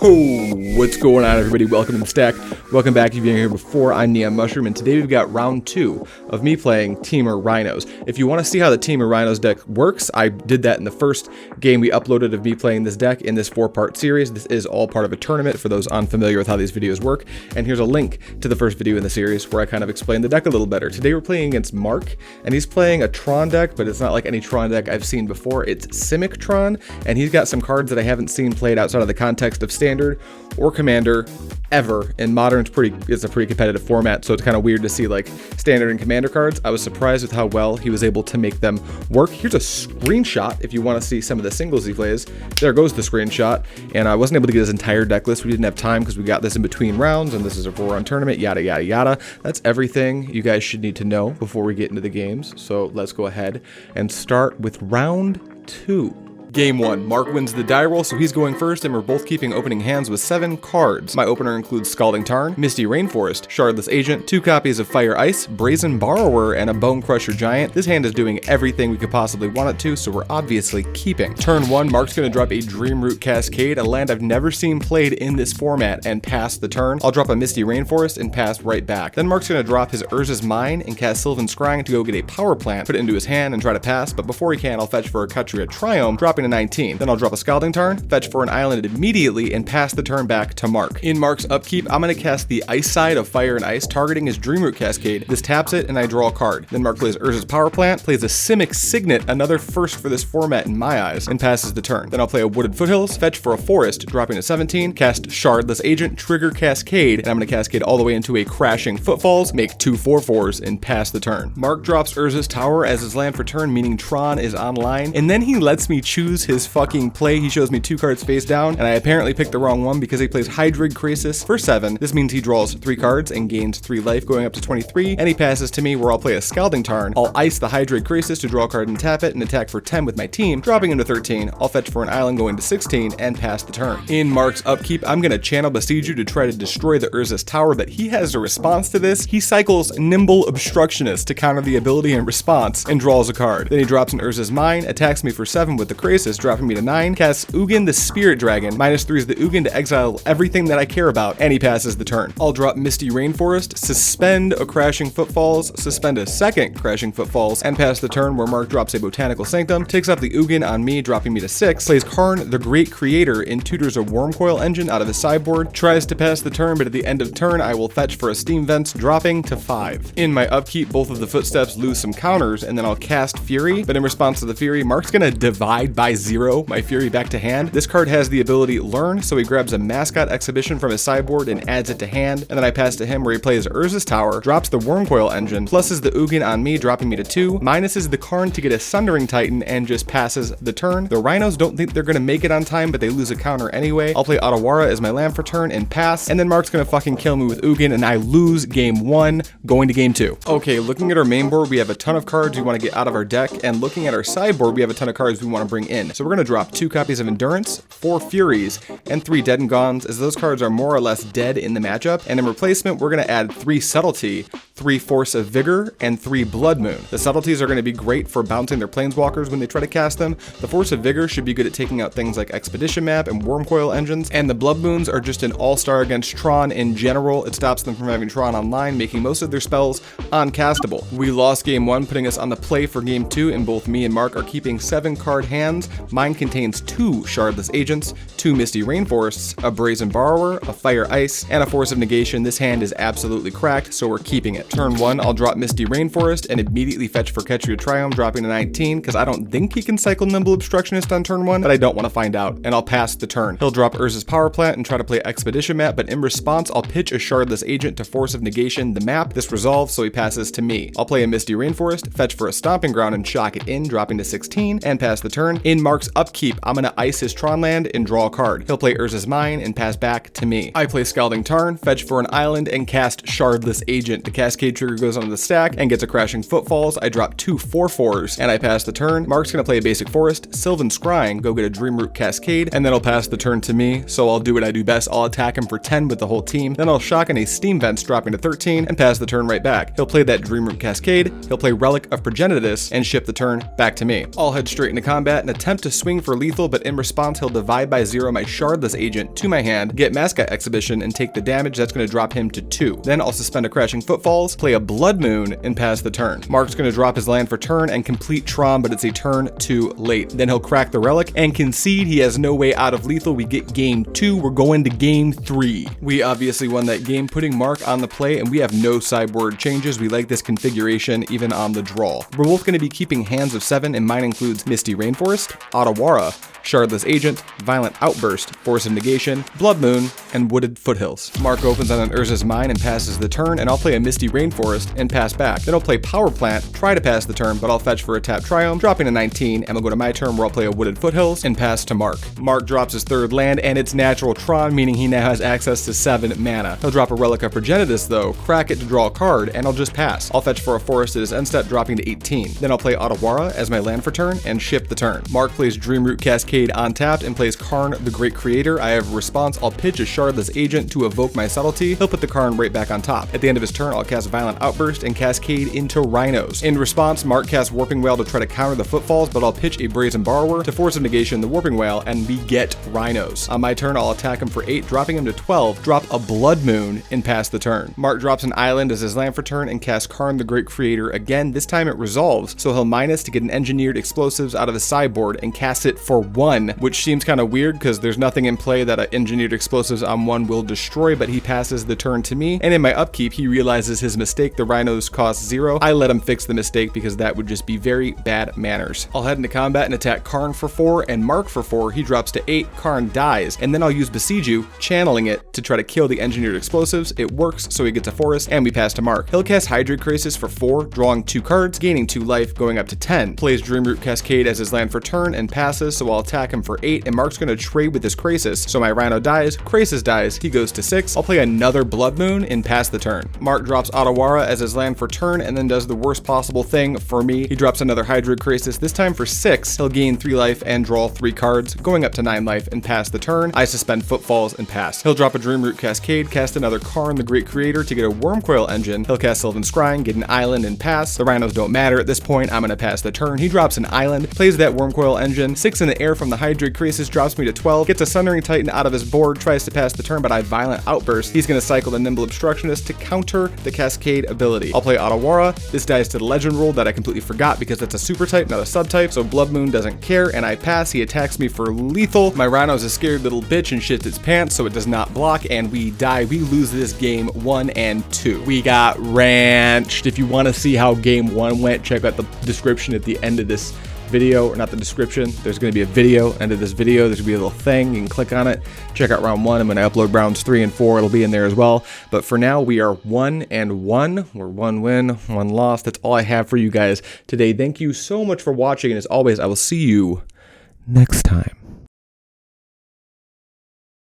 What's going on, everybody? Welcome to the stack. Welcome back if you've been here before. I'm Neon Mushroom, and today we've got round 2 of me playing Temur Rhinos. If you want to see how the Temur Rhinos deck works, I did that in the first game we uploaded of me playing this deck in this 4-part series. This is all part of a tournament for those unfamiliar with how these videos work, and here's a link to the first video in the series where I kind of explain the deck a little better. Today we're playing against Mark, and he's playing a Tron deck, but it's not like any Tron deck I've seen before. It's Simic Tron, and he's got some cards that I haven't seen played outside of the context of Standard or Commander ever. In Modern, it's a pretty competitive format, so it's kind of weird to see like Standard and Commander cards. I was surprised with how well he was able to make them work. Here's a screenshot if you want to see some of the singles he plays. There goes the screenshot, and I wasn't able to get his entire deck list. We didn't have time because we got this in between rounds, and this is a 4-round tournament, yada yada yada. That's everything you guys should need to know before we get into the games. So let's go ahead and start with round 2. Game 1, Mark wins the die roll, so he's going first, and we're both keeping opening hands with 7 cards. My opener includes Scalding Tarn, Misty Rainforest, Shardless Agent, 2 copies of Fire Ice, Brazen Borrower, and a Bone Crusher Giant. This hand is doing everything we could possibly want it to, so we're obviously keeping. Turn 1, Mark's going to drop a Dreamroot Cascade, a land I've never seen played in this format, and pass the turn. I'll drop a Misty Rainforest and pass right back. Then Mark's going to drop his Urza's Mine and cast Sylvan Scrying to go get a Power Plant, put it into his hand, and try to pass, but before he can, I'll fetch for a Kutria Triome, dropping a 19. Then I'll drop a Scalding Tarn, fetch for an island immediately, and pass the turn back to Mark. In Mark's upkeep, I'm going to cast the Ice side of Fire and Ice, targeting his Dreamroot Cascade. This taps it, and I draw a card. Then Mark plays Urza's Power Plant, plays a Simic Signet, another first for this format in my eyes, and passes the turn. Then I'll play a Wooded Foothills, fetch for a Forest, dropping a 17, cast Shardless Agent, trigger Cascade, and I'm going to Cascade all the way into a Crashing Footfalls, make 2 4/4s, and pass the turn. Mark drops Urza's Tower as his land for turn, meaning Tron is online, and then he lets me choose his fucking play. He shows me 2 cards face down, and I apparently picked the wrong one because he plays Hydrig Krasis for 7. This means he draws 3 cards and gains 3 life, going up to 23, and he passes to me, where I'll play a Scalding Tarn. I'll ice the Hydrig Krasis to draw a card and tap it, and attack for 10 with my team, dropping into 13. I'll fetch for an island, going to 16, and pass the turn. In Mark's upkeep, I'm going to channel Besiege You to try to destroy the Urza's Tower, but he has a response to this. He cycles Nimble Obstructionist to counter the ability and response, and draws a card. Then he drops an Urza's Mine, attacks me for 7 with the Krasis, dropping me to 9, casts Ugin the Spirit Dragon, -3 is the Ugin to exile everything that I care about, and he passes the turn. I'll drop Misty Rainforest, suspend a Crashing Footfalls, suspend a second Crashing Footfalls, and pass the turn, where Mark drops a Botanical Sanctum, takes up the Ugin on me, dropping me to 6, plays Karn the Great Creator, and tutors a Wormcoil Engine out of his sideboard, tries to pass the turn, but at the end of turn I will fetch for a Steam Vents, dropping to 5. In my upkeep, both of the Footsteps lose some counters, and then I'll cast Fury, but in response to the Fury, Mark's gonna divide by 0 my Fury back to hand. This card has the ability Learn, so he grabs a Mascot Exhibition from his sideboard and adds it to hand, and then I pass to him, where he plays Urza's Tower, drops the Wormcoil Engine, pluses the Ugin on me, dropping me to 2, minuses the Karn to get a Sundering Titan, and just passes the turn. The Rhinos don't think they're gonna make it on time, but they lose a counter anyway. I'll play Otawara as my land for turn and pass, and then Mark's gonna fucking kill me with Ugin, and I lose game 1, going to game 2. Okay, looking at our main board, we have a ton of cards we want to get out of our deck, and looking at our sideboard, we have a ton of cards we want to bring in. So we're gonna drop 2 copies of Endurance, 4 Furies, and 3 Dead and Gones, as those cards are more or less dead in the matchup. And in replacement, we're going to add 3 Subtlety, 3 Force of Vigor, and 3 Blood Moon. The Subtleties are going to be great for bouncing their Planeswalkers when they try to cast them. The Force of Vigor should be good at taking out things like Expedition Map and Wormcoil Engines, and the Blood Moons are just an all-star against Tron in general. It stops them from having Tron online, making most of their spells uncastable. We lost game 1, putting us on the play for game 2, and both me and Mark are keeping 7 card hands. Mine contains 2 Shardless Agents, 2 Misty Rainforests, a Brazen Borrower, a Fire Ice, and a Force of Negation. This hand is absolutely cracked, so we're keeping it. Turn 1, I'll drop Misty Rainforest and immediately fetch for Kutria Triome, dropping to 19, because I don't think he can cycle Nimble Obstructionist on turn 1, but I don't want to find out, and I'll pass the turn. He'll drop Urza's Power Plant and try to play Expedition Map, but in response, I'll pitch a Shardless Agent to Force of Negation the map. This resolves, so he passes to me. I'll play a Misty Rainforest, fetch for a Stomping Ground, and shock it in, dropping to 16, and pass the turn. In Mark's upkeep, I'm going to ice his Tron land and draw a card. He'll play Urza's Mine and pass back to me. I play Scalding Tarn, fetch for an island, and cast Shardless Agent. The cascade Cascade trigger goes onto the stack and gets a Crashing Footfalls. I drop 2 4/4s and I pass the turn. Mark's gonna play a basic forest, Sylvan Scrying, go get a Dreamroot Cascade, and then he'll pass the turn to me. So I'll do what I do best. I'll attack him for 10 with the whole team. Then I'll shotgun a Steam Vents, dropping to 13 and pass the turn right back. He'll play that Dreamroot Cascade, he'll play Relic of Progenitus and ship the turn back to me. I'll head straight into combat and attempt to swing for lethal, but in response he'll divide by 0 my Shardless Agent to my hand, get Mascot Exhibition and take the damage. That's going to drop him to 2. Then I'll suspend a Crashing Footfalls, play a Blood Moon and pass the turn. Mark's going to drop his land for turn and complete Tron, but it's a turn too late. Then he'll crack the Relic and concede. He has no way out of lethal. We get game 2. We're going to game 3. We obviously won that game, putting Mark on the play, and we have no sideboard changes. We like this configuration even on the draw. We're both going to be keeping hands of 7, and mine includes Misty Rainforest, Otawara, Shardless Agent, Violent Outburst, Force of Negation, Blood Moon, and Wooded Foothills. Mark opens on an Urza's Mine and passes the turn, and I'll play a Misty Rainforest and pass back. Then I'll play Power Plant, try to pass the turn, but I'll fetch for a tap Triumph, dropping to 19, and we'll go to my turn where I'll play a Wooded Foothills and pass to Mark. Mark drops his 3rd land, and it's natural Tron, meaning he now has access to 7 mana. He'll drop a Relic of Progenitus though, crack it to draw a card, and I'll just pass. I'll fetch for a forest at his end step, dropping to 18. Then I'll play Otawara as my land for turn and ship the turn. Mark plays Dreamroot Cascade untapped and plays Karn the Great Creator. I have a response. I'll pitch a Shardless Agent to evoke my Subtlety. He'll put the Karn right back on top. At the end of his turn, I'll cast Violent Outburst and Cascade into Rhinos. In response, Mark casts Warping Whale to try to counter the Footfalls, but I'll pitch a Brazen Borrower to Force of Negation the Warping Whale, and we get Rhinos. On my turn, I'll attack him for 8, dropping him to 12, drop a Blood Moon, and pass the turn. Mark drops an island as his land for turn and casts Karn the Great Creator again. This time it resolves, so he'll minus to get an Engineered Explosives out of his sideboard and cast it for 1, which seems kind of weird because there's nothing in play that an Engineered Explosives on 1 will destroy, but he passes the turn to me, and in my upkeep he realizes his mistake. The Rhinos cost 0. I let him fix the mistake because that would just be very bad manners. I'll head into combat and attack Karn for 4 and Mark for 4. He drops to 8, Karn dies, and then I'll use Besiege You, channeling it to try to kill the Engineered Explosives. It works, so he gets a forest, and we pass to Mark. He'll cast Hydroid Krasis for 4, drawing 2 cards, gaining 2 life, going up to 10. Plays Dreamroot Cascade as his land for turn and passes, so I'll attack him for 8, and Mark's going to trade with his Krasis. So my Rhino dies, Krasis dies, he goes to 6. I'll play another Blood Moon and pass the turn. Mark drops Otawara as his land for turn and then does the worst possible thing for me. He drops another Hydroid Krasis, this time for 6. He'll gain 3 life and draw 3 cards, going up to 9 life and pass the turn. I suspend Footfalls and pass. He'll drop a Dreamroot Cascade, cast another Karn the Great Creator to get a Wormcoil Engine. He'll cast Sylvan Scrying, get an island and pass. The Rhinos don't matter at this point. I'm gonna pass the turn. He drops an island, plays that Wormcoil Engine. 6 in the air from the Hydroid Krasis drops me to 12. Gets a Sundering Titan out of his board, tries to pass the turn, but I Violent Outburst. He's gonna cycle the Nimble Obstructionist to counter the Cascade ability. I'll play Otawara. This dies to the Legend rule that I completely forgot because it's a super type, not a subtype, so Blood Moon doesn't care, and I pass. He attacks me for lethal. My Rhino's a scared little bitch and shits its pants, so it does not block, and we die. We lose this game 1 and 2. We got ranched. If you want to see how game 1 went, check out the description at the end of this video, or not the description, there's going to be a video. End of this video, there's going to be a little thing, you can click on it, check out round 1, and when I upload rounds 3 and 4, it'll be in there as well. But for now, we are 1 and 1. We're 1 win, 1 loss. That's all I have for you guys today. Thank you so much for watching, and as always, I will see you next time.